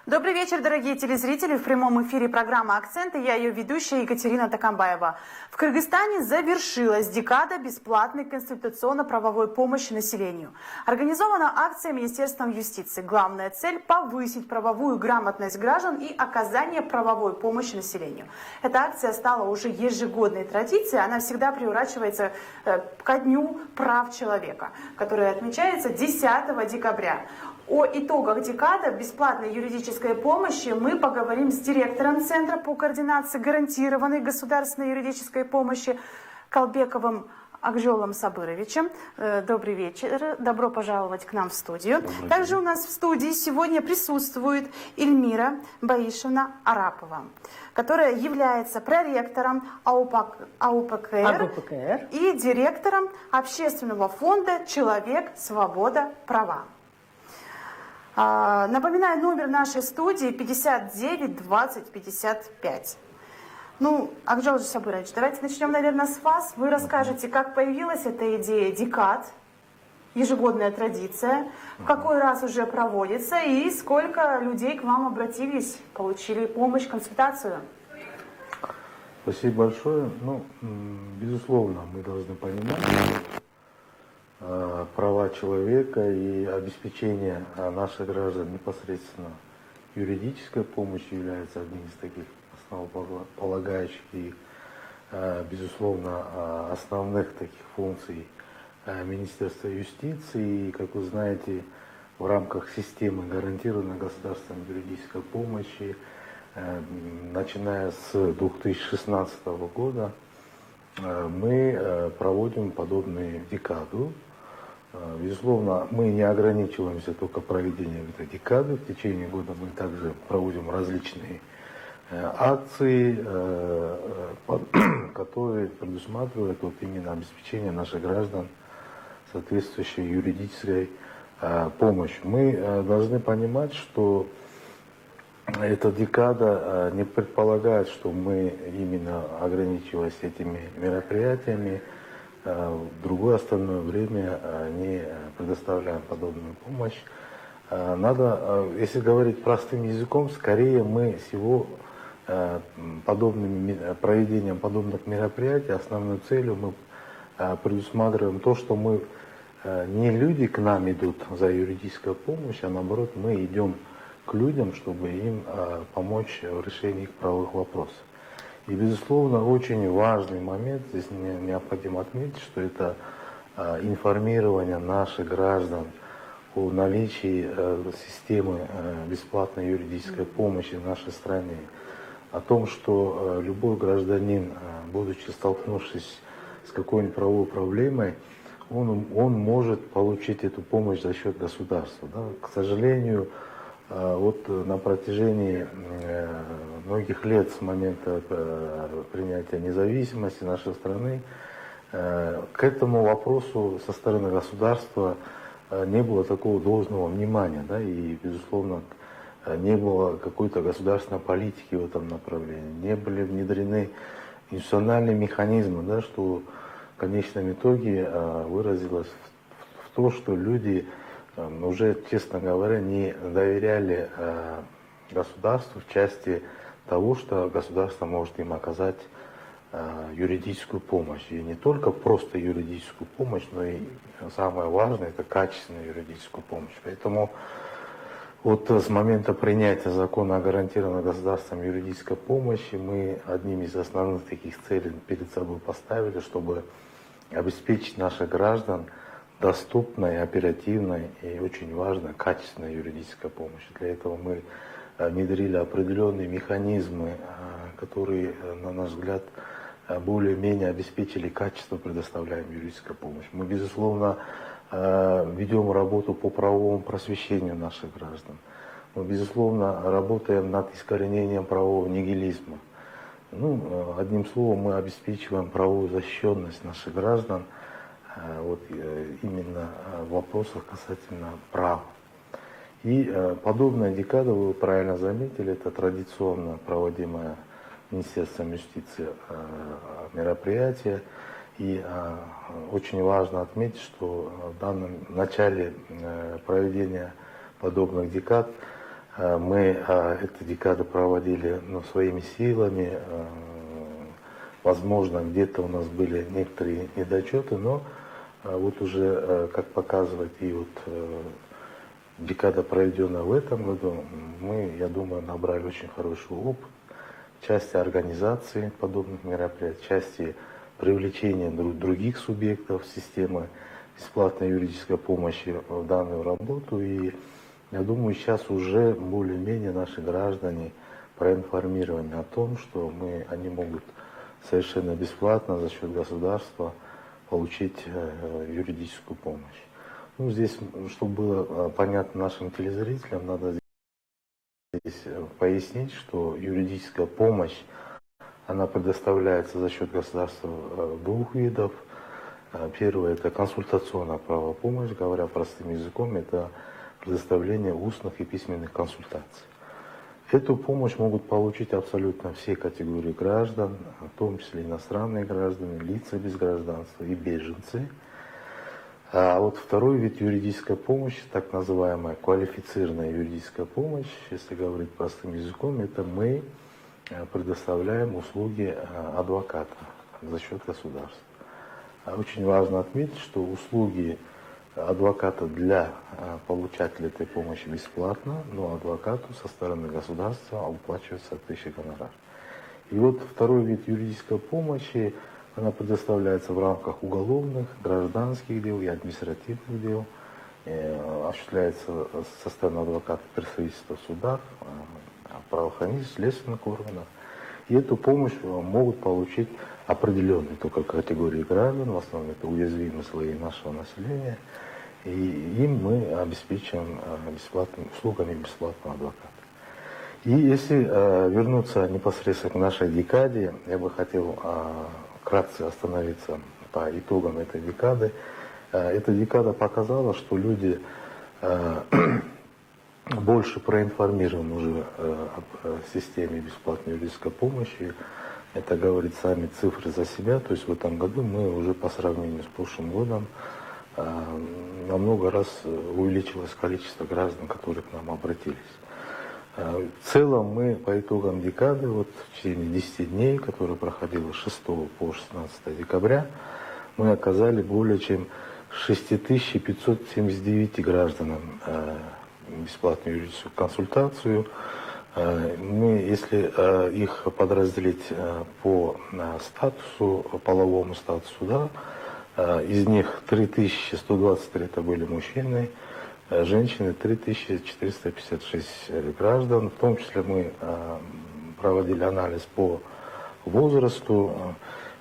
Добрый вечер, дорогие телезрители. В прямом эфире программа «Акценты». Я ее ведущая Екатерина Такамбаева. В Кыргызстане завершилась декада бесплатной консультационно-правовой помощи населению. Организована акция Министерством юстиции. Главная цель – повысить правовую грамотность граждан и оказание правовой помощи населению. Эта акция стала уже ежегодной традицией. Она всегда приурачивается ко Дню прав человека, который отмечается 10 декабря. О итогах декады бесплатной юридической помощи мы поговорим с директором Центра по координации гарантированной государственной юридической помощи Калбековым Акжолом Сабыровичем. Добрый вечер. Добро пожаловать к нам в студию. Также у нас в студии сегодня присутствует Эльмира Баишевна Арапова, которая является проректором АУПКР и директором общественного фонда «Человек, свобода, права». Напоминаю, номер нашей студии 59 20 55. Акжол Сабырович, давайте начнем, наверное, с вас. Вы расскажете, как появилась эта идея декад, ежегодная традиция, в какой раз уже проводится и сколько людей к вам обратились, получили помощь, консультацию. Спасибо большое. Безусловно, мы должны понимать, права человека и обеспечение наших граждан непосредственно юридической помощью является одним из таких основополагающих и, безусловно, основных таких функций Министерства юстиции. И, как вы знаете, в рамках системы гарантированной государственной юридической помощи, начиная с 2016 года, мы проводим подобную декаду. Безусловно, мы не ограничиваемся только проведением этой декады. В течение года мы также проводим различные акции, которые предусматривают именно обеспечение наших граждан соответствующей юридической помощью. Мы должны понимать, что эта декада не предполагает, что мы именно ограничиваясь этими мероприятиями, в другое остальное время не предоставляем подобную помощь. Если говорить простым языком, скорее мы всего проведением подобных мероприятий основной целью мы предусматриваем то, что мы не люди к нам идут за юридической помощью, а наоборот мы идем к людям, чтобы им помочь в решении их правовых вопросов. И, безусловно, очень важный момент, здесь необходимо отметить, что это информирование наших граждан о наличии системы бесплатной юридической помощи в нашей стране, о том, что любой гражданин, будучи столкнувшись с какой-нибудь правовой проблемой, он может получить эту помощь за счет государства. Да? К сожалению, на протяжении многих лет с момента принятия независимости нашей страны к этому вопросу со стороны государства не было такого должного внимания, да, и, безусловно, не было какой-то государственной политики в этом направлении, не были внедрены институциональные механизмы, да, что в конечном итоге выразилось в том, что люди уже, честно говоря, не доверяли государству в части того, что государство может им оказать юридическую помощь. И не только просто юридическую помощь, но и самое важное, это качественную юридическую помощь. Поэтому с момента принятия закона о гарантированной государственной юридической помощи мы одним из основных таких целей перед собой поставили, чтобы обеспечить наших граждан доступной, оперативной и очень важной, качественной юридической помощи. Для этого мы внедрили определенные механизмы, которые, на наш взгляд, более-менее обеспечили качество предоставляемой юридической помощи. Мы, безусловно, ведем работу по правовому просвещению наших граждан. Мы, безусловно, работаем над искоренением правового нигилизма. Одним словом, мы обеспечиваем правовую защищенность наших граждан именно в вопросах касательно прав. И подобная декада, вы правильно заметили, это традиционно проводимое Министерством юстиции мероприятие. И очень важно отметить, что в данном начале проведения подобных декад Мы эту декаду проводили своими силами. Возможно, где-то у нас были некоторые недочеты, но вот уже, как показывает и вот декада, проведенная в этом году, мы, я думаю, набрали очень хороший опыт в части организации подобных мероприятий, в части привлечения других субъектов системы бесплатной юридической помощи в данную работу. И я думаю, сейчас уже более-менее наши граждане проинформированы о том, что они могут совершенно бесплатно за счет государства получить юридическую помощь. Ну, здесь, чтобы было понятно нашим телезрителям, надо здесь пояснить, что юридическая помощь, она предоставляется за счет государства двух видов. Первое – это консультационная правовая помощь, говоря простым языком, это предоставление устных и письменных консультаций. Эту помощь могут получить абсолютно все категории граждан, в том числе иностранные граждане, лица без гражданства и беженцы. А вот второй вид юридической помощи, так называемая квалифицированная юридическая помощь, если говорить простым языком, это мы предоставляем услуги адвоката за счет государства. Очень важно отметить, что услуги адвоката для получателя этой помощи бесплатно, но адвокату со стороны государства уплачивается соответствующий гонорар. И вот второй вид юридической помощи, она предоставляется в рамках уголовных, гражданских дел и административных дел, осуществляется со стороны адвоката представительства в судах, правоохранительных, следственных органов. И эту помощь могут получить определенные только категории граждан, в основном это уязвимые слои нашего населения, и им мы обеспечиваем услугами бесплатного адвоката. И если вернуться непосредственно к нашей декаде, я бы хотел вкратце остановиться по итогам этой декады. Эта декада показала, что люди больше проинформированы уже об системе бесплатной юридической помощи. Это говорит сами цифры за себя. То есть в этом году мы уже по сравнению с прошлым годом на много раз увеличилось количество граждан, которые к нам обратились. В целом мы по итогам декады, вот в течение 10 дней, которые проходило с 6 по 16 декабря, мы оказали более чем 6579 гражданам бесплатную юридическую консультацию. Мы, если их подразделить по статусу, половому статусу, да, из них 3123 это были мужчины, женщины 3456 граждан. В том числе мы проводили анализ по возрасту.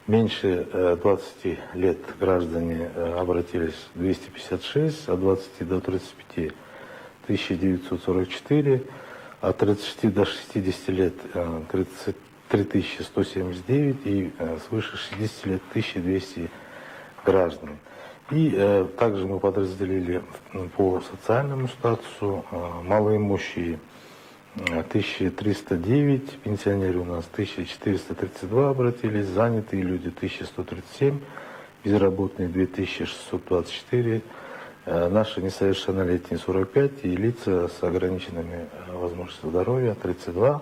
Меньше 20 лет граждане обратились 256, от 20 до 35 1944, от 36 до 60 лет 33 179 и свыше 60 лет 1200 граждан. И также мы подразделили по социальному статусу: малоимущие 1309, пенсионеры у нас 1432 обратились, занятые люди 1137, безработные 2624, наши несовершеннолетние 45 и лица с ограниченными возможностями здоровья 32.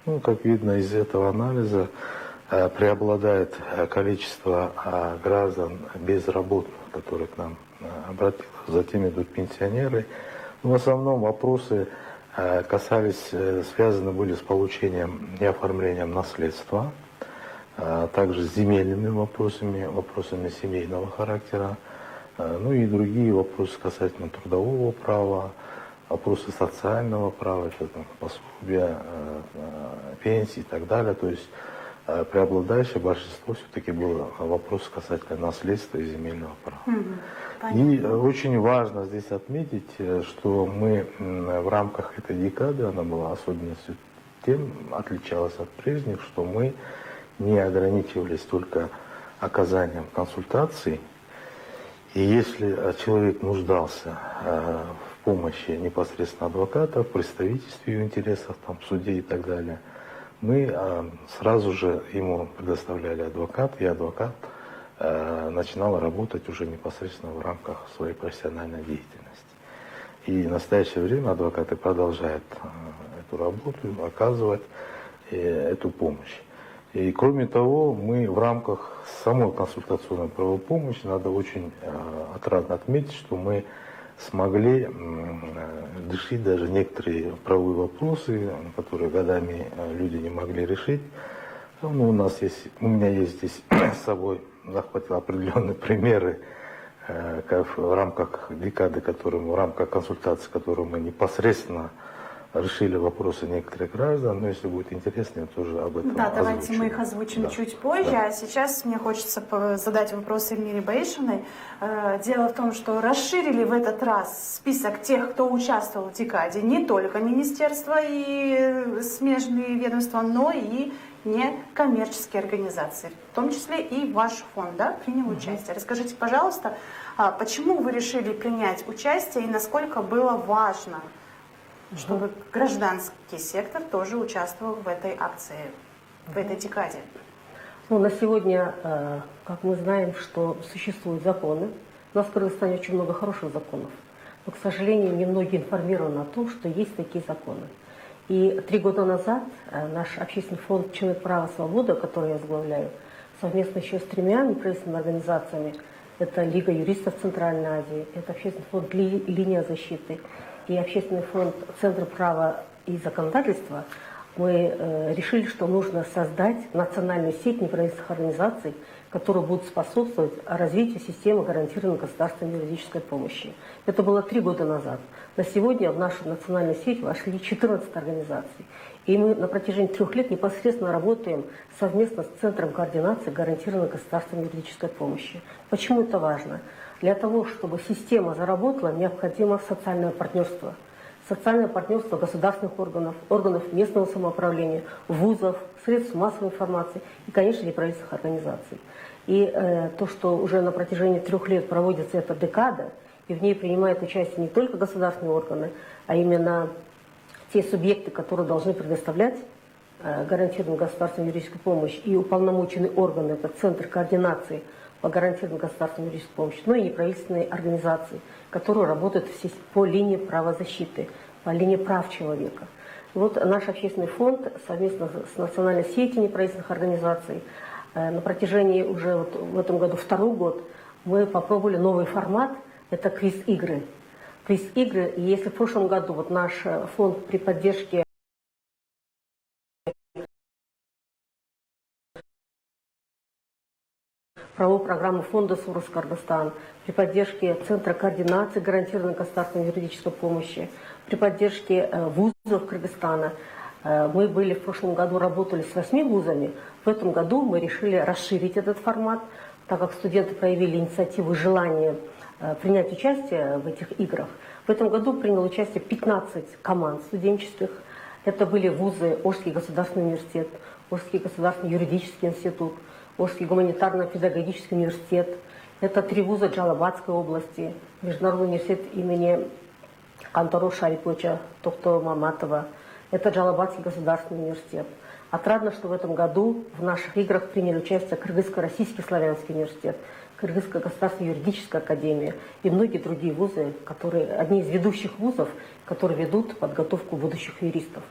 Ну, как видно из этого анализа, преобладает количество граждан безработных, которые к нам обратились. Затем идут пенсионеры. Но в основном вопросы касались, связаны были с получением и оформлением наследства, также с земельными вопросами семейного характера, ну и другие вопросы касательно трудового права, вопросы социального права, это там пособия, пенсии и так далее. То есть преобладающее большинство все-таки было вопрос касательно наследства и земельного права. И очень важно здесь отметить, что мы в рамках этой декады, она была особенностью тем, отличалась от прежних, что мы не ограничивались только оказанием консультаций. И если человек нуждался в помощи непосредственно адвоката, в представительстве его интересов, там, в суде и так далее, мы сразу же ему предоставляли адвокат, и адвокат начинал работать уже непосредственно в рамках своей профессиональной деятельности. И в настоящее время адвокаты продолжают эту работу, оказывать эту помощь. И кроме того, мы в рамках самой консультационной правовой помощи, надо очень отрадно отметить, что мы смогли решить даже некоторые правовые вопросы, которые годами люди не могли решить. Ну, у меня есть здесь с собой, захватил определенные примеры в рамках декады, в рамках консультации, которые мы непосредственно решили вопросы некоторых граждан, но если будет интересно, я тоже об этом Да, озвучу. давайте мы их озвучим чуть позже, а сейчас мне хочется задать вопрос Эльмире Баишиной. Дело в том, что расширили в этот раз список тех, кто участвовал в декаде, не только министерства и смежные ведомства, но и некоммерческие организации, в том числе и ваш фонд, да, принял участие. Расскажите, пожалуйста, почему вы решили принять участие и насколько было важно, чтобы гражданский сектор тоже участвовал в этой акции, в этой декаде? Ну, на сегодня, как мы знаем, что существуют законы. У нас в Кыргызстане очень много хороших законов. Но, к сожалению, немногие информированы о том, что есть такие законы. И 3 года назад наш общественный фонд «Человек, право, свобода», который я возглавляю, совместно еще с 3 неправительственными организациями, это Лига юристов Центральной Азии, это общественный фонд «Линия защиты» и общественный фонд Центра права и законодательства, мы решили, что нужно создать национальную сеть неправительственных организаций, которые будут способствовать развитию системы гарантированной государственной юридической помощи. Это было 3 года назад. На сегодня в нашу национальную сеть вошли 14 организаций. И мы на протяжении 3 лет непосредственно работаем совместно с Центром координации гарантированной государственной юридической помощи. Почему это важно? Для того, чтобы система заработала, необходимо социальное партнерство. Социальное партнерство государственных органов, органов местного самоуправления, вузов, средств массовой информации и, конечно, неправительственных организаций. И то, что уже на протяжении 3 лет проводится эта декада, и в ней принимают участие не только государственные органы, а именно те субъекты, которые должны предоставлять гарантированную государственную юридическую помощь, и уполномоченные органы, это Центр координации по гарантированной государственной юридической помощи, но и неправительственные организации, которые работают по линии правозащиты, по линии прав человека. И вот наш общественный фонд совместно с национальной сетью неправительственных организаций на протяжении уже вот в этом году 2-й год мы попробовали новый формат, это квиз-игры. Квиз-игры, и если в прошлом году вот наш фонд при поддержке правовой программы фонда «Сурус Кыргызстан», при поддержке Центра координации гарантированной государственной юридической помощи, при поддержке вузов Кыргызстана. Мы были в прошлом году, работали с 8 вузами. В этом году мы решили расширить этот формат, так как студенты проявили инициативу и желание принять участие в этих играх. В этом году приняло участие 15 команд студенческих. Это были вузы Ошский государственный университет, Ошский государственный юридический институт, Ошский гуманитарно-педагогический университет. Это 3 вуза Джалабадской области, Международный университет имени Кантару Шариповича Тохто Маматова. Это Джалабадский государственный университет. Отрадно, что в этом году в наших играх приняли участие Кыргызско-Российский славянский университет, Кыргызская государственная юридическая академия и многие другие вузы, одни из ведущих вузов, которые ведут подготовку будущих юристов.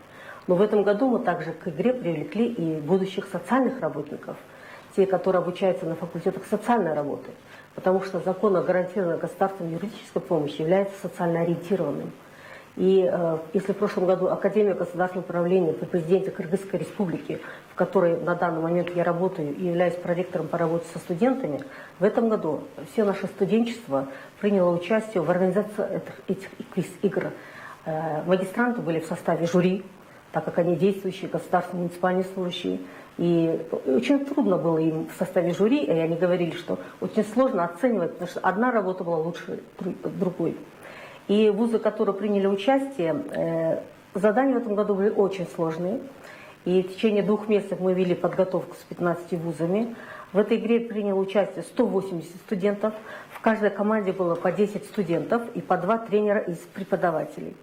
Но в этом году мы также к игре привлекли и будущих социальных работников, те, которые обучаются на факультетах социальной работы, потому что закон о гарантированной государственной юридической помощи является социально ориентированным. И если в прошлом году Академия государственного управления при президенте Кыргызской республики, в которой на данный момент я работаю и являюсь проректором по работе со студентами, в этом году все наше студенчество приняло участие в организации этих квиз-игр. Магистранты были в составе жюри, так как они действующие государственные муниципальные служащие. И очень трудно было им в составе жюри, и они говорили, что очень сложно оценивать, потому что одна работа была лучше другой. И вузы, которые приняли участие, задания в этом году были очень сложные. И в течение 2 месяцев мы вели подготовку с 15 вузами. В этой игре приняло участие 180 студентов. В каждой команде было по 10 студентов и по 2 тренера из преподавателей.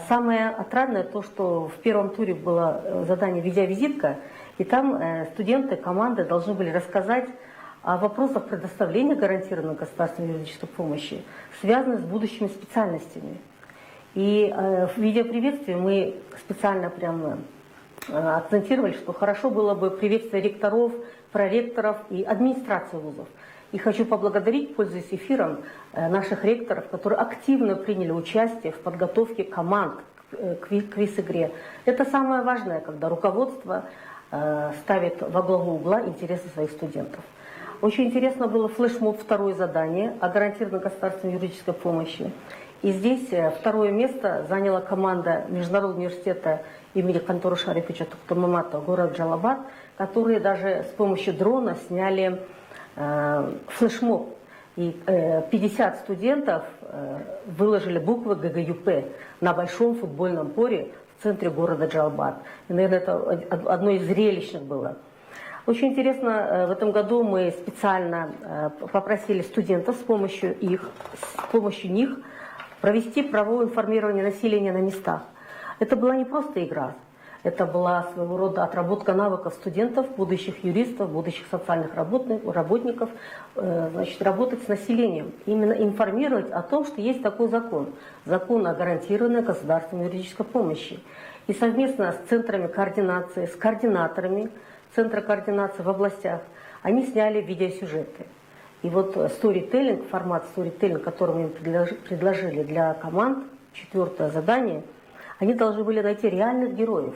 Самое отрадное то, что в первом туре было задание «Видеовизитка», и там студенты команды должны были рассказать о вопросах предоставления гарантированной государственной юридической помощи, связанных с будущими специальностями. И в видеоприветствии мы специально прямо акцентировали, что хорошо было бы приветствие ректоров, проректоров и администрации вузов. И хочу поблагодарить, пользуясь эфиром, наших ректоров, которые активно приняли участие в подготовке команд к квиз-игре. Это самое важное, когда руководство ставит во главу угла интересы своих студентов. Очень интересно было флешмоб, второе задание о гарантированной государственной юридической помощи. И здесь второе место заняла команда Международного университета имени Кантора Шариповича Туктамамата город Джалабад, которые даже с помощью дрона сняли флешмоб. И 50 студентов выложили буквы ГГЮП на большом футбольном поле в центре города Джалабад. И, наверное, это одно из зрелищных было. Очень интересно, в этом году мы специально попросили студентов с помощью них провести правовое информирование населения на местах. Это была не просто игра, это была своего рода отработка навыков студентов, будущих юристов, будущих социальных работников, значит, работать с населением, именно информировать о том, что есть такой закон, закон о гарантированной государственной юридической помощи. И совместно с центрами координации, с координаторами Центра координации в областях, они сняли видеосюжеты. И вот storytelling, формат storytelling, который мы им предложили для команд, четвертое задание, они должны были найти реальных героев,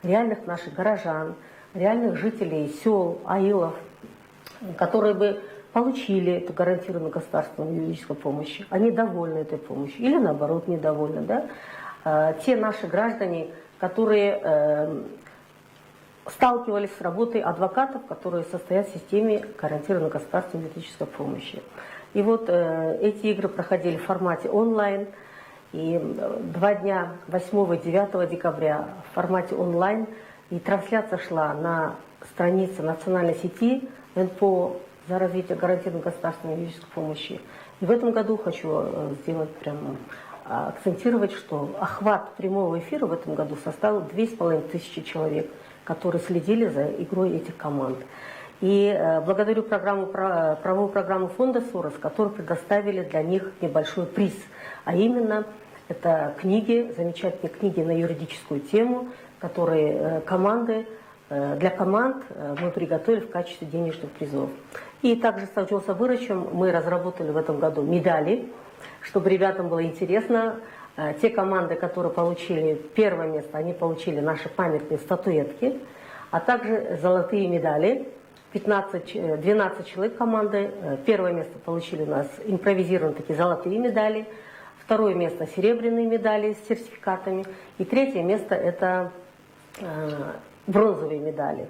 реальных наших горожан, реальных жителей сел, аилов, которые бы получили эту гарантированную государственную юридическую помощь. Они довольны этой помощью или наоборот недовольны. Да? Те наши граждане, которые сталкивались с работой адвокатов, которые состоят в системе гарантированной государственной юридической помощи. И вот эти игры проходили в формате онлайн. И 2 дня, 8 и 9 декабря, в формате онлайн. И трансляция шла на странице национальной сети НПО за развитие гарантированной государственной юридической помощи. И в этом году хочу сделать прямо акцентировать, что охват прямого эфира в этом году составил 2500 человек, которые следили за игрой этих команд. И благодарю правовую программу фонда Сорос, которые предоставили для них небольшой приз. А именно, это книги, замечательные книги на юридическую тему, которые для команд мы приготовили в качестве денежных призов. И также с Акжол Сабыровичем мы разработали в этом году медали, чтобы ребятам было интересно. Те команды, которые получили первое место, они получили наши памятные статуэтки, а также золотые медали. 12 человек команды. Первое место получили у нас импровизированные такие золотые медали. Второе место серебряные медали с сертификатами. И третье место это бронзовые медали.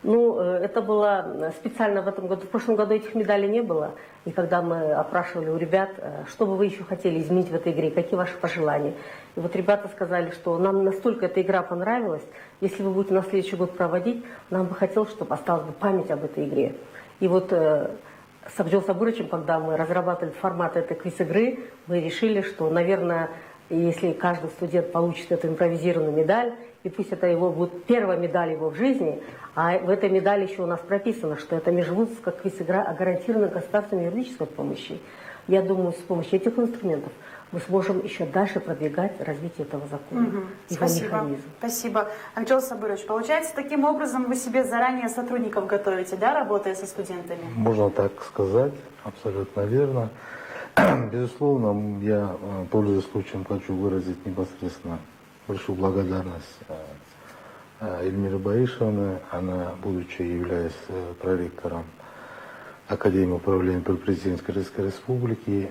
Ну, это было специально в этом году. В прошлом году этих медалей не было. И когда мы опрашивали у ребят, что бы вы еще хотели изменить в этой игре, какие ваши пожелания. И вот ребята сказали, что нам настолько эта игра понравилась, если вы будете на следующий год проводить, нам бы хотелось, чтобы осталась бы память об этой игре. И вот с Акжол Сабыровичем, когда мы разрабатывали формат этой квиз-игры, мы решили, что, наверное, если каждый студент получит эту импровизированную медаль, и пусть это его будет первая медаль его в жизни, а в этой медали еще у нас прописано, что это межвузовская квиз-игра о гарантированной государственной юридической помощи. Я думаю, с помощью этих инструментов мы сможем еще дальше продвигать развитие этого закона, его механизм. Спасибо. Акжол Сабырович, получается, таким образом вы себе заранее сотрудников готовите, да, работая со студентами? Можно так сказать, абсолютно верно. Безусловно, я, пользуясь случаем, хочу выразить непосредственно большую благодарность Эльмире Борисовне. Она, будучи являясь проректором Академии управления при Президентской Российской Республики,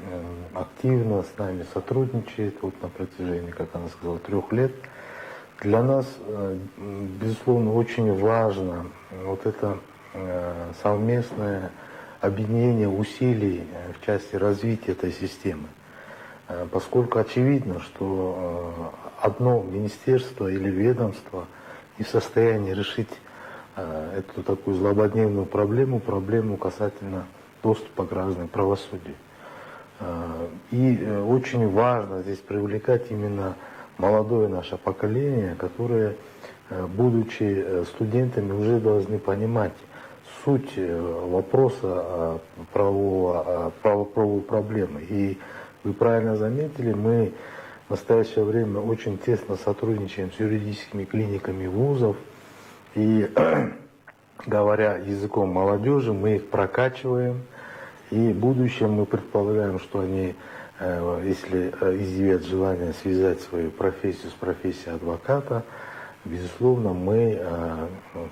активно с нами сотрудничает вот на протяжении, как она сказала, 3 лет. Для нас, безусловно, очень важно вот это совместное объединение усилий в части развития этой системы. Поскольку очевидно, что одно министерство или ведомство не в состоянии решить эту такую злободневную проблему касательно доступа граждан к правосудию. И очень важно здесь привлекать именно молодое наше поколение, которое, будучи студентами, уже должны понимать суть вопроса правовой проблемы. И вы правильно заметили, мы в настоящее время очень тесно сотрудничаем с юридическими клиниками вузов. И говоря языком молодежи, мы их прокачиваем. И в будущем мы предполагаем, что они, если изъявят желание связать свою профессию с профессией адвоката, безусловно, мы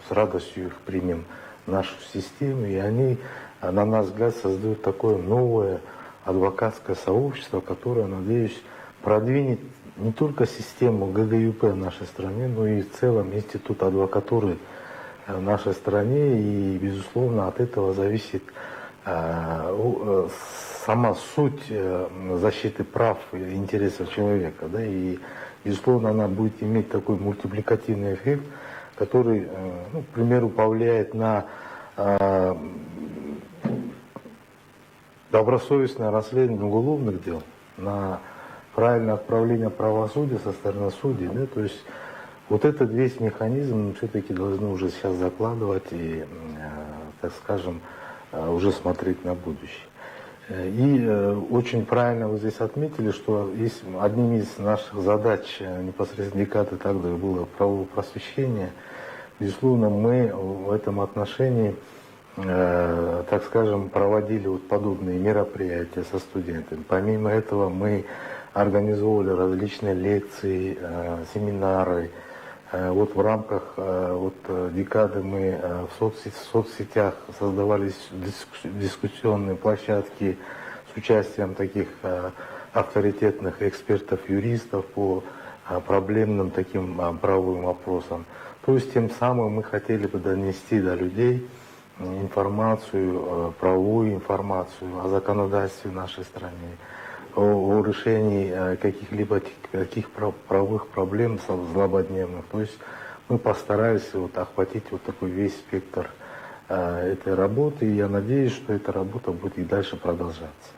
с радостью их примем в нашу систему. И они, на наш взгляд, создают такое новое адвокатское сообщество, которое, надеюсь, продвинет не только систему ГГЮП в нашей стране, но и в целом институт адвокатуры в нашей стране. И, безусловно, от этого зависит сама суть защиты прав и интересов человека. Да? И, безусловно, она будет иметь такой мультипликативный эффект, который, ну, к примеру, повлияет на добросовестное расследование уголовных дел, на правильное отправление правосудия со стороны судей. Да? То есть вот этот весь механизм все-таки должны уже сейчас закладывать и, так скажем, уже смотреть на будущее. И очень правильно вы здесь отметили, что одним из наших задач непосредственно декады тогда было правовое просвещение. Безусловно, мы в этом отношении, так скажем, проводили вот подобные мероприятия со студентами. Помимо этого мы организовывали различные лекции, семинары. Вот в рамках декады мы в соцсетях создавали дискуссионные площадки с участием таких авторитетных экспертов, юристов по проблемным таким правовым вопросам. То есть тем самым мы хотели бы донести до людей информацию, правовую информацию о законодательстве в нашей стране, о решении каких-либо таких правовых проблем злободневных. То есть мы постарались вот охватить вот такой весь спектр этой работы, и я надеюсь, что эта работа будет и дальше продолжаться.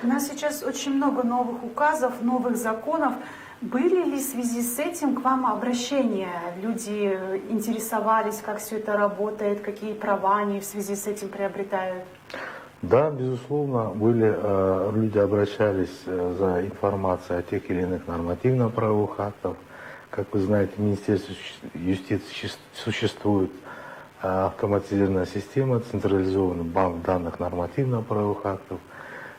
У нас сейчас очень много новых указов, новых законов. Были ли в связи с этим к вам обращения? Люди интересовались, как все это работает, какие права они в связи с этим приобретают? Да, безусловно, люди обращались за информацией о тех или иных нормативно-правовых актах. Как вы знаете, в Министерстве юстиции существует автоматизированная система, централизованный банк данных нормативно-правовых актов.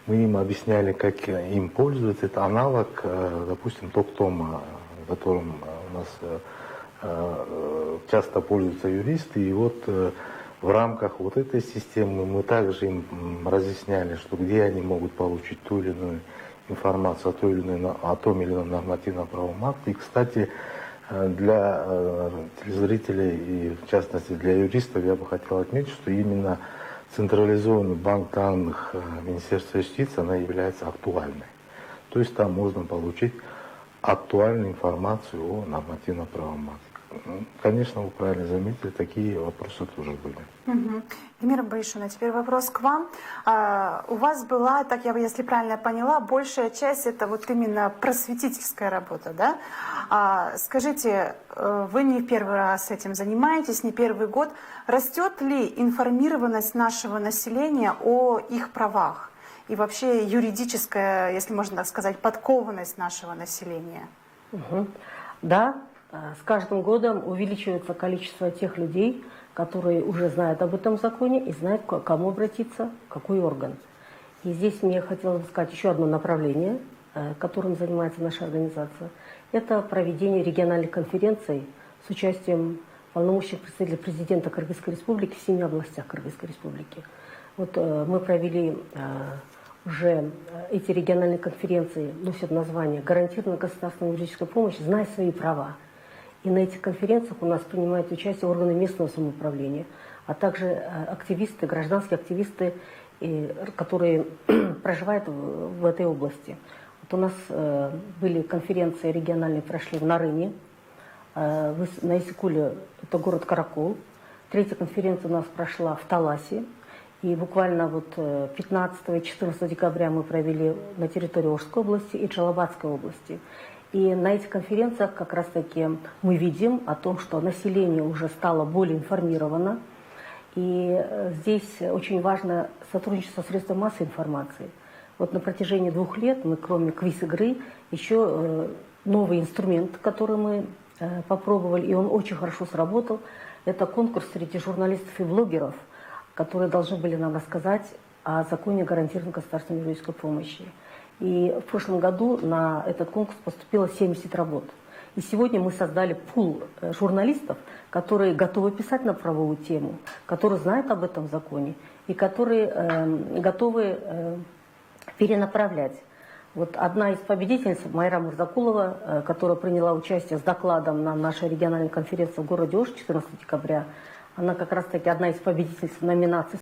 Мы им объясняли, как им пользоваться. Это аналог, допустим, Токтома, которым у нас часто пользуются юристы. И вот в рамках вот этой системы мы также им разъясняли, что где они могут получить ту или иную информацию о том или ином нормативно-правовом акте. И, кстати, для телезрителей и, в частности, для юристов я бы хотел отметить, что именно централизованный банк данных Министерства юстиции, она является актуальной. То есть там можно получить актуальную информацию о нормативно-правовом акте. Конечно, вы правильно заметили, такие вопросы тоже были. Эльмира Борисовна, теперь вопрос к вам. У вас была, так я, если правильно поняла, большая часть это вот именно просветительская работа, да? Скажите, вы не первый раз этим занимаетесь, не первый год. Растет ли информированность нашего населения о их правах? И вообще юридическая, если можно так сказать, подкованность нашего населения? Да. С каждым годом увеличивается количество тех людей, которые уже знают об этом законе и знают, к кому обратиться, какой орган. И здесь мне хотелось бы сказать еще одно направление, которым занимается наша организация. Это проведение региональных конференций с участием полномочных представителей президента Кыргызской республики в 7 областях Кыргызской республики. Вот мы провели уже эти региональные конференции, носят название «Гарантированная государственная юридическая помощь. Знай свои права». И на этих конференциях у нас принимают участие органы местного самоуправления, а также активисты, гражданские активисты, которые проживают в этой области. Вот у нас были конференции региональные, прошли в Нарыне, на Иссыкуле, это город Каракол. Третья конференция у нас прошла в Таласе. И буквально вот 15 и 14 декабря мы провели на территории Ошской области и Чалабатской области. И на этих конференциях как раз-таки мы видим о том, что население уже стало более информировано. И здесь очень важно сотрудничество с средствами массовой информации. Вот на протяжении 2 лет мы, кроме квиз-игры, еще новый инструмент, который мы попробовали, и он очень хорошо сработал, это конкурс среди журналистов и блогеров, которые должны были нам рассказать о законе о гарантированной государственной юридической помощи. И в прошлом году на этот конкурс поступило 70 работ. И сегодня мы создали пул журналистов, которые готовы писать на правовую тему, которые знают об этом законе и которые готовы перенаправлять. Вот одна из победительниц, Майра Мурзакулова, которая приняла участие с докладом на нашей региональной конференции в городе Ош 14 декабря, она как раз-таки одна из победительниц номинации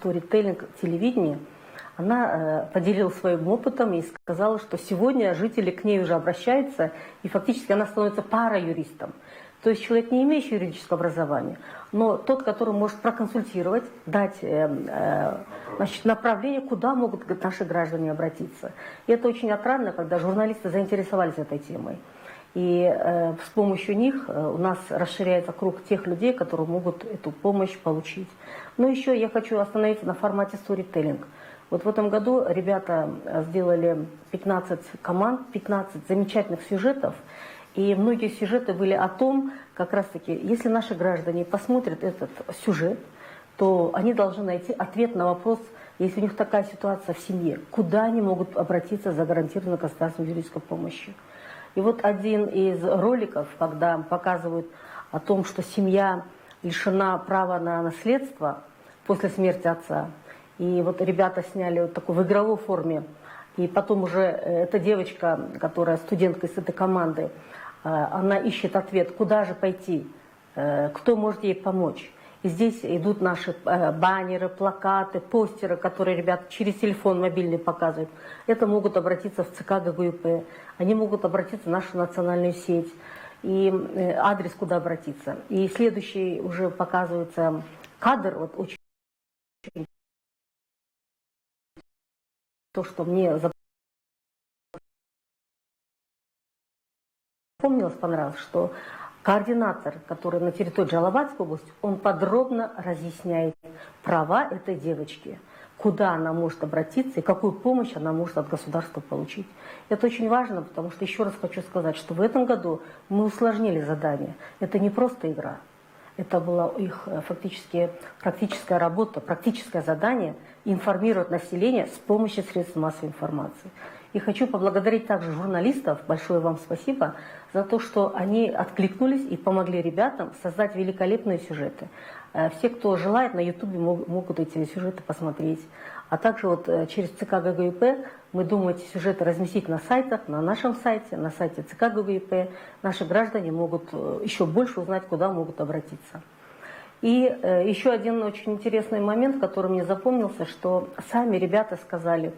«Сторителлинг телевидения». Она поделилась своим опытом и сказала, что сегодня жители к ней уже обращаются, и фактически она становится параюристом. То есть человек, не имеющий юридического образования, но тот, который может проконсультировать, дать направление, куда могут наши граждане обратиться. И это очень отрадно, когда журналисты заинтересовались этой темой. И с помощью них у нас расширяется круг тех людей, которые могут эту помощь получить. Но еще я хочу остановиться на формате сторителлинг. Вот в этом году ребята сделали 15 команд, 15 замечательных сюжетов. И многие сюжеты были о том, как раз-таки, если наши граждане посмотрят этот сюжет, то они должны найти ответ на вопрос, если у них такая ситуация в семье, куда они могут обратиться за гарантированной государственной юридической помощью. И вот один из роликов, когда показывают о том, что семья лишена права на наследство после смерти отца, и вот ребята сняли вот такой в игровой форме, и потом уже эта девочка, которая студентка из этой команды, она ищет ответ, куда же пойти, кто может ей помочь. И здесь идут наши баннеры, плакаты, постеры, которые ребята через телефон мобильный показывают. Это могут обратиться в ЦК ГГУП, они могут обратиться в нашу национальную сеть, и адрес, куда обратиться. И следующий уже показывается кадр, вот очень то, что мне запомнилось, понравилось, что координатор, который на территории Джалабадской области, он подробно разъясняет права этой девочки, куда она может обратиться и какую помощь она может от государства получить. Это очень важно, потому что, еще раз хочу сказать, что в этом году мы усложнили задание. Это не просто игра. Это была их фактически практическая работа, практическое задание информировать население с помощью средств массовой информации. И хочу поблагодарить также журналистов, большое вам спасибо, за то, что они откликнулись и помогли ребятам создать великолепные сюжеты. Все, кто желает, на Ютубе могут эти сюжеты посмотреть. А также вот через ЦК ГГУП мы думаем эти сюжеты разместить на сайтах, на нашем сайте, на сайте ЦК ГГУП. Наши граждане могут еще больше узнать, куда могут обратиться. И еще один очень интересный момент, который мне запомнился, что сами ребята сказали: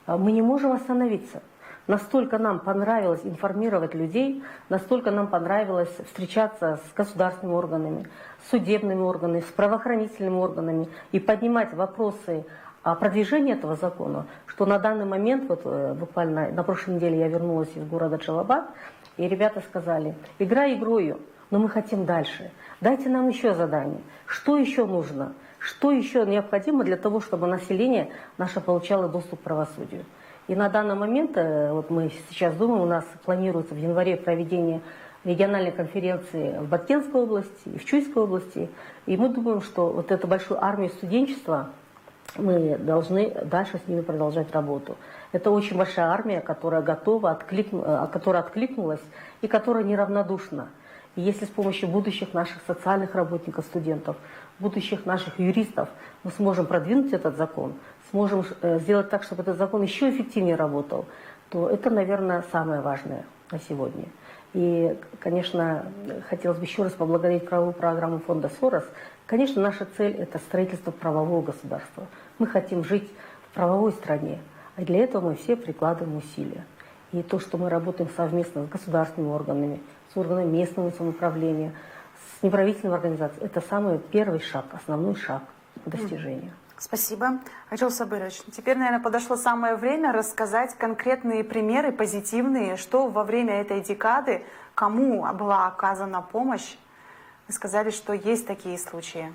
мы не можем остановиться. Настолько нам понравилось информировать людей, настолько нам понравилось встречаться с государственными органами, с судебными органами, с правоохранительными органами и поднимать вопросы о продвижении этого закона, что на данный момент, вот буквально на прошлой неделе я вернулась из города Джалабад, и ребята сказали: игра игрою, но мы хотим дальше. Дайте нам еще задание. Что еще нужно? Что еще необходимо для того, чтобы население наше получало доступ к правосудию? И на данный момент, вот мы сейчас думаем, у нас планируется в январе проведение региональной конференции в Баткенской области и в Чуйской области. И мы думаем, что вот эту большую армию студенчества мы должны дальше с ними продолжать работу. Это очень большая армия, которая готова, которая откликнулась и которая неравнодушна. И если с помощью будущих наших социальных работников, студентов, будущих наших юристов мы сможем продвинуть этот закон, сможем сделать так, чтобы этот закон еще эффективнее работал, то это, наверное, самое важное на сегодня. И, конечно, хотелось бы еще раз поблагодарить правовую программу фонда Сорос. Конечно, наша цель – это строительство правового государства. Мы хотим жить в правовой стране, а для этого мы все прикладываем усилия. И то, что мы работаем совместно с государственными органами, с органами местного самоуправления, с неправительственными организациями, это самый первый шаг, основной шаг к достижению. Спасибо. Айчол Сабырович, теперь, наверное, подошло самое время рассказать конкретные примеры, позитивные, что во время этой декады, кому была оказана помощь Вы сказали, что есть такие случаи.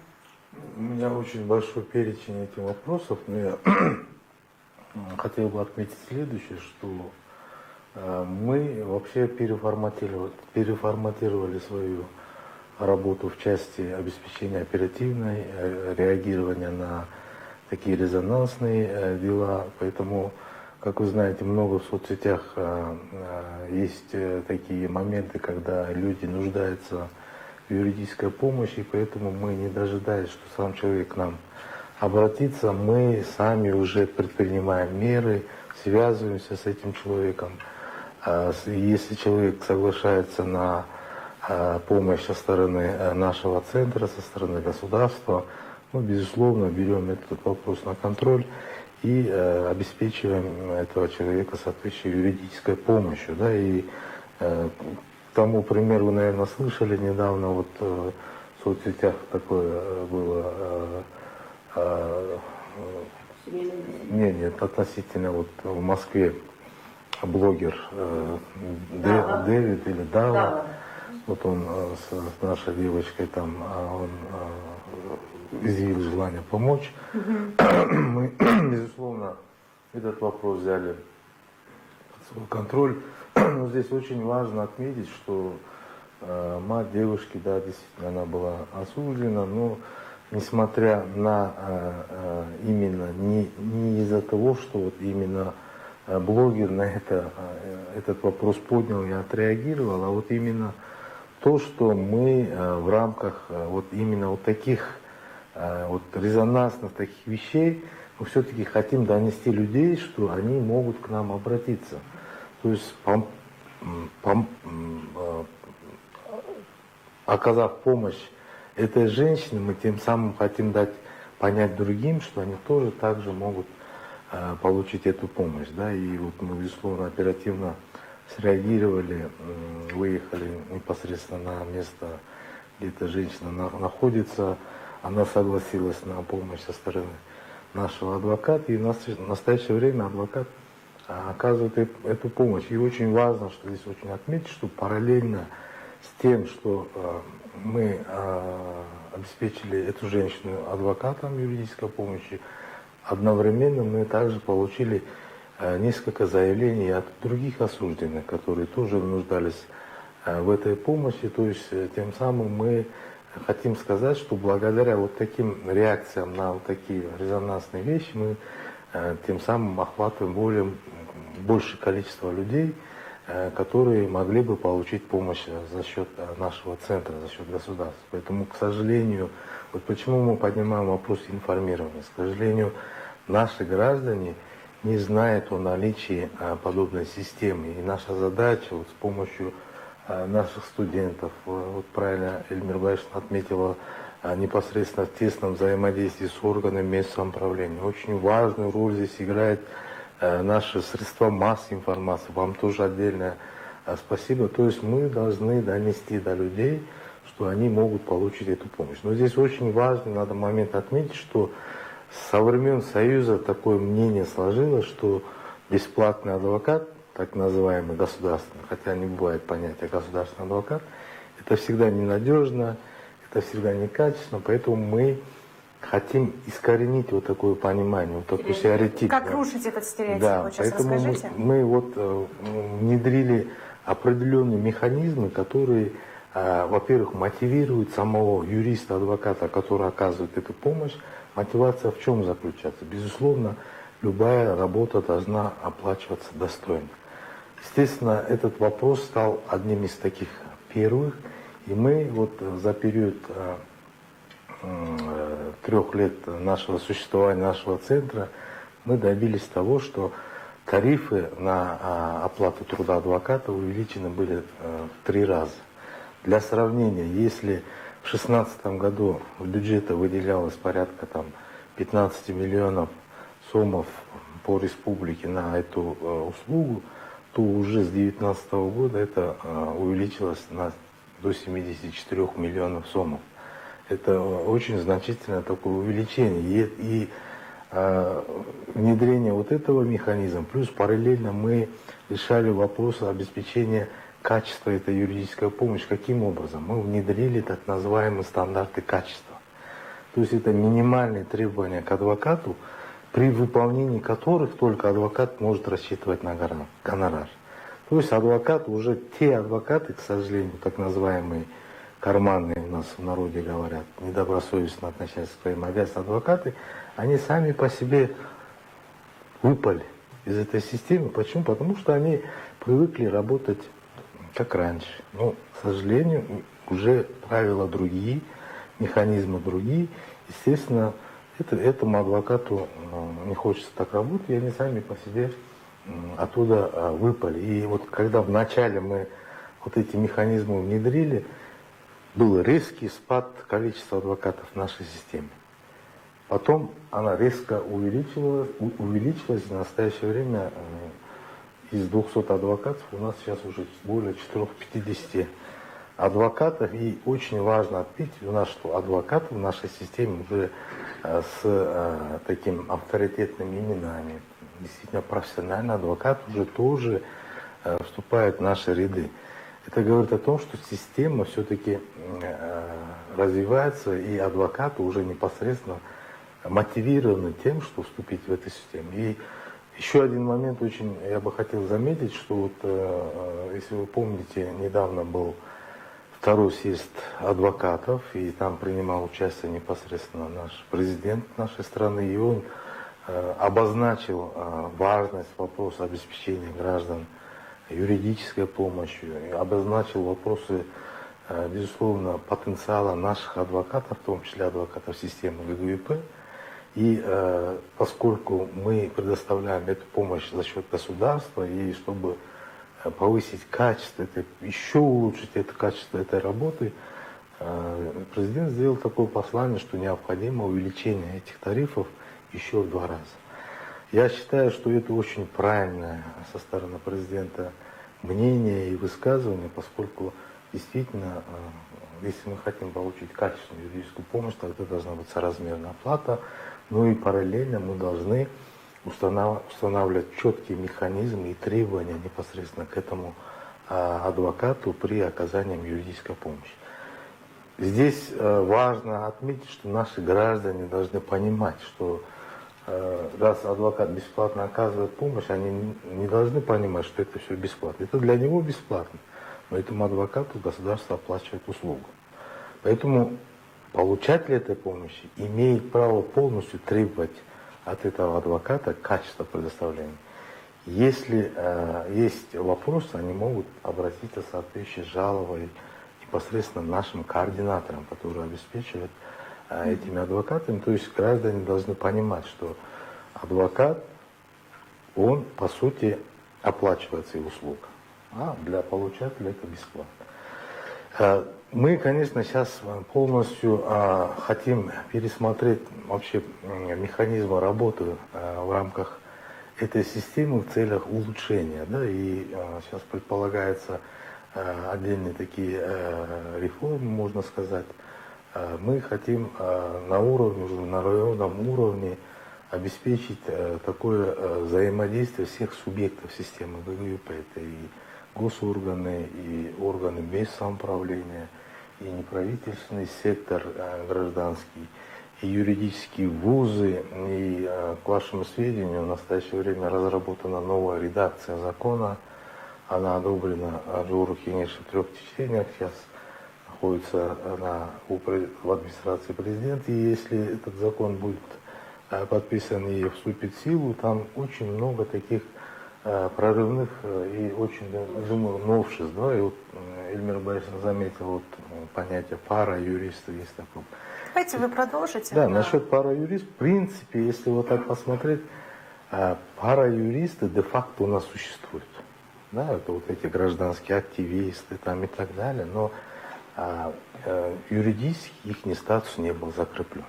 У меня очень большой перечень этих вопросов, но я хотел бы отметить следующее, что мы вообще переформатировали свою работу в части обеспечения оперативной, реагирования на такие резонансные дела. Поэтому, как вы знаете, много в соцсетях есть такие моменты, когда люди нуждаются в юридической помощи, и поэтому мы, не дожидаясь, что сам человек к нам обратится, мы сами уже предпринимаем меры, связываемся с этим человеком. Если человек соглашается на помощь со стороны нашего центра, со стороны государства, мы, безусловно, берем этот вопрос на контроль и обеспечиваем этого человека соответствующей юридической помощью. Да, и тому примеру вы, наверное, слышали недавно, вот в соцсетях такое было, нет, относительно вот в Москве блогер Дэвид или Дава, вот он с нашей девочкой там, он изъявил желание помочь. Мы, безусловно, этот вопрос взяли под свой контроль. Но здесь очень важно отметить, что мать девушки, да, действительно, она была осуждена, но несмотря на именно не из-за того, что вот именно блогер на этот вопрос поднял и отреагировал, а вот именно то, что мы в рамках вот именно вот таких вот резонансных таких вещей, мы все-таки хотим донести людей, что они могут к нам обратиться. То есть, оказав помощь этой женщине, мы тем самым хотим дать понять другим, что они тоже также могут получить эту помощь. Да? И вот мы, безусловно, оперативно среагировали, выехали непосредственно на место, где эта женщина находится. Она согласилась на помощь со стороны нашего адвоката, и в настоящее время адвокат оказывает эту помощь. И очень важно, что здесь очень отметить, что параллельно с тем, что мы обеспечили эту женщину адвокатом юридической помощи, одновременно мы также получили несколько заявлений от других осужденных, которые тоже нуждались в этой помощи. То есть тем самым мы хотим сказать, что благодаря вот таким реакциям на вот такие резонансные вещи мы тем самым охватываем большее количество людей, которые могли бы получить помощь за счет нашего центра, за счет государства. Поэтому, к сожалению, вот почему мы поднимаем вопрос информирования. К сожалению, наши граждане не знают о наличии подобной системы. И наша задача вот с помощью наших студентов, вот правильно Эльмира Байшевна отметила, непосредственно в тесном взаимодействии с органами местного самоуправления. Очень важную роль здесь играет наши средства массовой информации. Вам тоже отдельное спасибо. То есть мы должны донести до людей, что они могут получить эту помощь. Но здесь очень важный надо момент отметить, что со времен Союза такое мнение сложилось, что бесплатный адвокат, так называемый государственный, хотя не бывает понятия государственный адвокат, это всегда ненадежно, это всегда некачественно, поэтому мы хотим искоренить вот такое понимание, вот такой стереотип. Как рушить этот стереотип? Да, Вот сейчас поэтому расскажите. мы вот внедрили определенные механизмы, которые, во-первых, мотивируют самого юриста, адвоката, который оказывает эту помощь. Мотивация в чем заключается? Безусловно, любая работа должна оплачиваться достойно. Естественно, этот вопрос стал одним из таких первых, и мы вот за период 3 лет нашего существования, нашего центра, мы добились того, что тарифы на оплату труда адвоката увеличены были в 3 раза. Для сравнения, если в 2016 году в бюджете выделялось порядка 15 миллионов сомов по республике на эту услугу, то уже с 2019 года это увеличилось до 74 миллионов сомов. Это очень значительное такое увеличение. И внедрение вот этого механизма, плюс параллельно мы решали вопросы обеспечения качество этой юридической помощи. Каким образом? Мы внедрили так называемые стандарты качества. То есть это минимальные требования к адвокату, при выполнении которых только адвокат может рассчитывать на гонорар. То есть адвокат, уже те адвокаты, к сожалению, так называемые карманные, у нас в народе говорят, недобросовестно относящиеся к своим обязанностям адвокаты, они сами по себе выпали из этой системы. Почему? Потому что они привыкли работать как раньше. Но, к сожалению, уже правила другие, механизмы другие. Естественно, этому адвокату не хочется так работать, и они сами по себе оттуда выпали. И вот когда вначале мы вот эти механизмы внедрили, был резкий спад количества адвокатов в нашей системе. Потом она резко увеличилась, и в настоящее время из 200 адвокатов у нас сейчас уже более 450 адвокатов. И очень важно отметить у нас, что адвокаты в нашей системе уже с таким авторитетными именами, действительно профессиональный адвокат уже тоже вступает в наши ряды. Это говорит о том, что система все-таки развивается, и адвокаты уже непосредственно мотивированы тем, что вступить в эту систему. И еще один момент очень я бы хотел заметить, что вот, если вы помните, недавно был второй съезд адвокатов, и там принимал участие непосредственно наш президент нашей страны, и он обозначил важность вопроса обеспечения граждан юридической помощью, и обозначил вопросы, безусловно, потенциала наших адвокатов, в том числе адвокатов системы ГГУП. И поскольку мы предоставляем эту помощь за счет государства, и чтобы повысить качество, еще улучшить это качество этой работы, президент сделал такое послание, что необходимо увеличение этих тарифов еще в 2 раза. Я считаю, что это очень правильное со стороны президента мнение и высказывание, поскольку действительно, если мы хотим получить качественную юридическую помощь, тогда должна быть соразмерная оплата, ну и параллельно мы должны устанавливать четкие механизмы и требования непосредственно к этому адвокату при оказании юридической помощи. Здесь важно отметить, что наши граждане должны понимать, что раз адвокат бесплатно оказывает помощь, они не должны понимать, что это все бесплатно. Это для него бесплатно, но этому адвокату государство оплачивает услугу. Поэтому получатель этой помощи имеет право полностью требовать от этого адвоката качества предоставления. Если есть вопросы, они могут обратиться в соответствии с жалобой непосредственно нашим координаторам, которые обеспечивают этими адвокатами. То есть граждане должны понимать, что адвокат, он по сути оплачивает свои услуги, а для получателя это бесплатно. Мы, конечно, сейчас полностью хотим пересмотреть вообще механизмы работы в рамках этой системы в целях улучшения. Да? И сейчас предполагается отдельные такие реформы, можно сказать. Мы хотим на уровне, уже на районном уровне обеспечить такое взаимодействие всех субъектов системы ГГУП. Это и госорганы, и органы местного самоуправления, и неправительственный сектор гражданский, и юридические вузы. И к вашему сведению, в настоящее время разработана новая редакция закона. Она одобрена Джору Кенеша в 3 чтениях. Сейчас находится в администрации президента. И если этот закон будет подписан и вступит в силу, там очень много таких прорывных и очень, думаю, новшеств. Да? И вот Эльмир Борисович заметил вот понятие пара-юриста, есть такое. Давайте вы продолжите. Да, насчет пара-юрист, в принципе, если вот так посмотреть, пара-юристы де-факто у нас существуют. Да, это вот эти гражданские активисты там и так далее, но юридически их статус не был закреплен.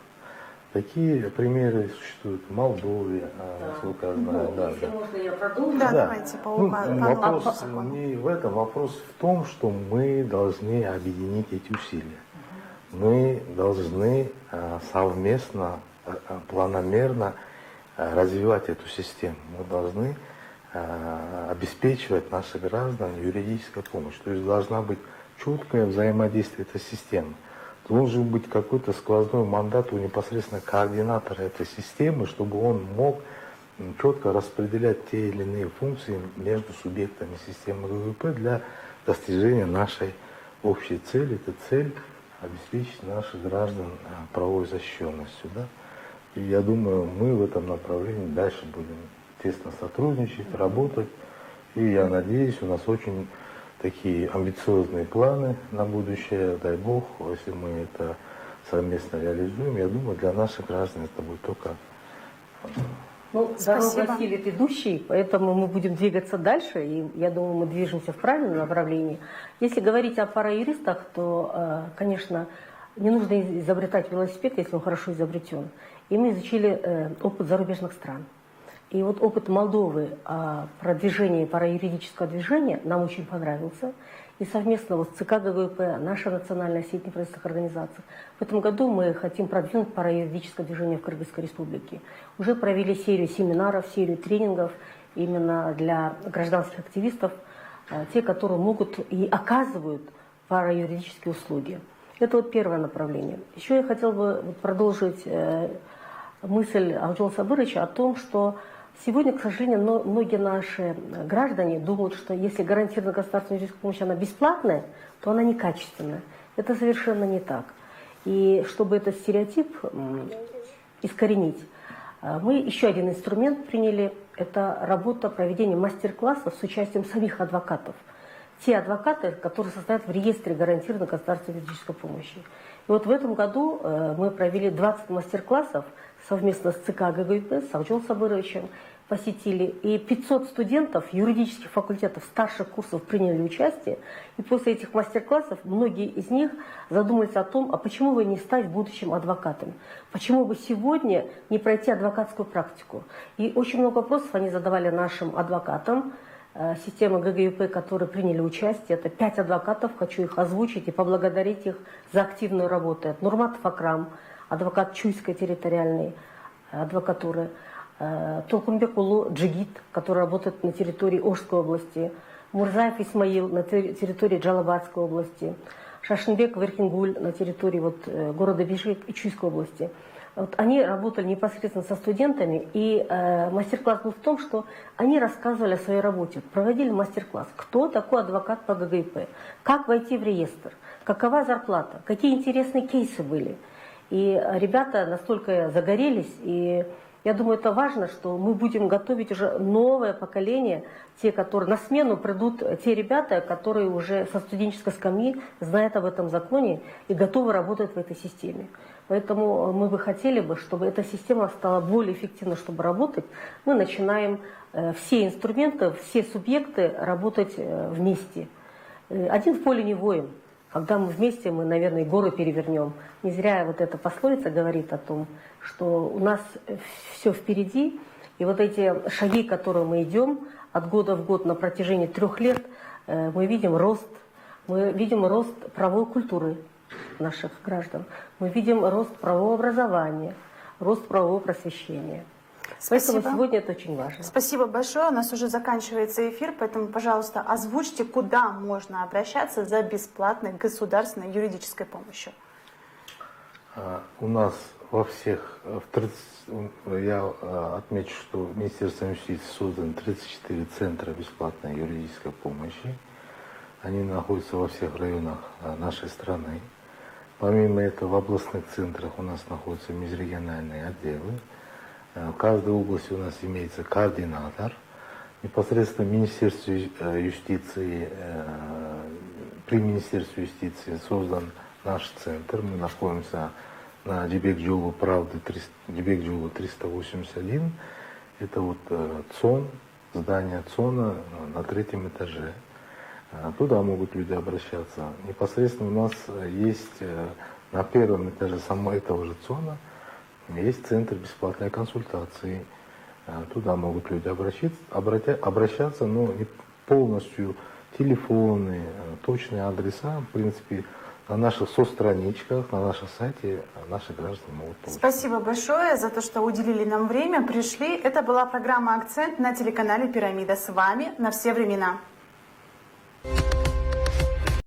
Такие примеры существуют в Молдове, насколько я знаю. Да, если можно, я продолжу. Да, давайте по вопрос закону. не в этом, вопрос в том, что мы должны объединить эти усилия. Мы должны совместно, планомерно развивать эту систему. Мы должны обеспечивать наших граждан юридической помощью. То есть должна быть четкое взаимодействие этой системы. Должен быть какой-то сквозной мандат у непосредственно координатора этой системы, чтобы он мог четко распределять те или иные функции между субъектами системы ГГП для достижения нашей общей цели. Это цель обеспечить наших граждан правовой защищенностью. Да? И я думаю, мы в этом направлении дальше будем тесно сотрудничать, работать. И я надеюсь, у нас очень такие амбициозные планы на будущее. Дай Бог, если мы это совместно реализуем, я думаю, для наших граждан это будет только... Ну, Спасибо. дорога осилит идущий, поэтому мы будем двигаться дальше, и я думаю, мы движемся в правильном направлении. Если говорить о параюристах, то, конечно, не нужно изобретать велосипед, если он хорошо изобретен. И мы изучили опыт зарубежных стран. И вот опыт Молдовы о продвижении параюридического движения нам очень понравился. И совместно вот с ЦК ГГУП, наша национальная сеть неправительственных организаций, в этом году мы хотим продвинуть параюридическое движение в Кыргызской республике. Уже провели серию семинаров, серию тренингов именно для гражданских активистов, те, которые могут и оказывают параюридические услуги. Это вот первое направление. Еще я хотела бы продолжить мысль Алжола Сабыровича о том, что сегодня, к сожалению, многие наши граждане думают, что если гарантированная государственная юридическая помощь она бесплатная, то она некачественная. Это совершенно не так. И чтобы этот стереотип искоренить, мы еще один инструмент приняли. Это работа, проведение мастер-классов с участием самих адвокатов. Те адвокаты, которые состоят в реестре гарантированной государственной юридической помощи. И вот в этом году мы провели 20 мастер-классов совместно с ЦК ГГУП, с Алжолом Сабыровичем, посетили. И 500 студентов юридических факультетов старших курсов приняли участие. И после этих мастер-классов многие из них задумались о том, а почему бы не стать будущим адвокатом? Почему бы сегодня не пройти адвокатскую практику? И очень много вопросов они задавали нашим адвокатам системы ГГУП, которые приняли участие. Это 5 адвокатов, хочу их озвучить и поблагодарить их за активную работу. Это Нурматов Акрам, адвокат Чуйской территориальной адвокатуры, Толкунбек Улу Джигит, который работает на территории Ошской области, Мурзаев Исмаил на территории Джалабадской области, Шашинбек Верхингуль на территории города Бишкек и Чуйской области. Вот они работали непосредственно со студентами, и мастер-класс был в том, что они рассказывали о своей работе, проводили мастер-класс, кто такой адвокат по ГГИП, как войти в реестр, какова зарплата, какие интересные кейсы были. И ребята настолько загорелись, и я думаю, это важно, что мы будем готовить уже новое поколение, те, которые на смену придут, те ребята, которые уже со студенческой скамьи знают об этом законе и готовы работать в этой системе. Поэтому мы бы хотели, чтобы эта система стала более эффективной, чтобы работать. Мы начинаем все инструменты, все субъекты работать вместе. Один в поле не воин. Когда мы вместе, мы, наверное, и горы перевернем. Не зря вот эта пословица говорит о том, что у нас все впереди. И вот эти шаги, которые мы идем от года в год на протяжении 3 лет, мы видим рост правовой культуры наших граждан. Мы видим рост правового образования, рост правового просвещения. Спасибо. Поэтому сегодня это очень важно. Спасибо большое. У нас уже заканчивается эфир, поэтому, пожалуйста, озвучьте, куда можно обращаться за бесплатной государственной юридической помощью. У нас во всех, я отмечу, что в Министерстве юстиции созданы 34 центра бесплатной юридической помощи. Они находятся во всех районах нашей страны. Помимо этого, в областных центрах у нас находятся межрегиональные отделы. В каждой области у нас имеется координатор. Непосредственно при Министерстве юстиции создан наш центр. Мы находимся на Дибек-Джолу Правды, Дибек-Джолу 381. Это ЦОН, здание ЦОНа на 3-м этаже. Туда могут люди обращаться. Непосредственно у нас есть на 1-м этаже самого этого же ЦОНа есть центр бесплатной консультации. Туда могут люди обращаться, но не полностью телефоны, точные адреса, в принципе, на наших состраничках, на нашем сайте наши граждане могут получить. Спасибо большое за то, что уделили нам время, пришли. Это была программа «Акцент» на телеканале «Пирамида». С вами на все времена.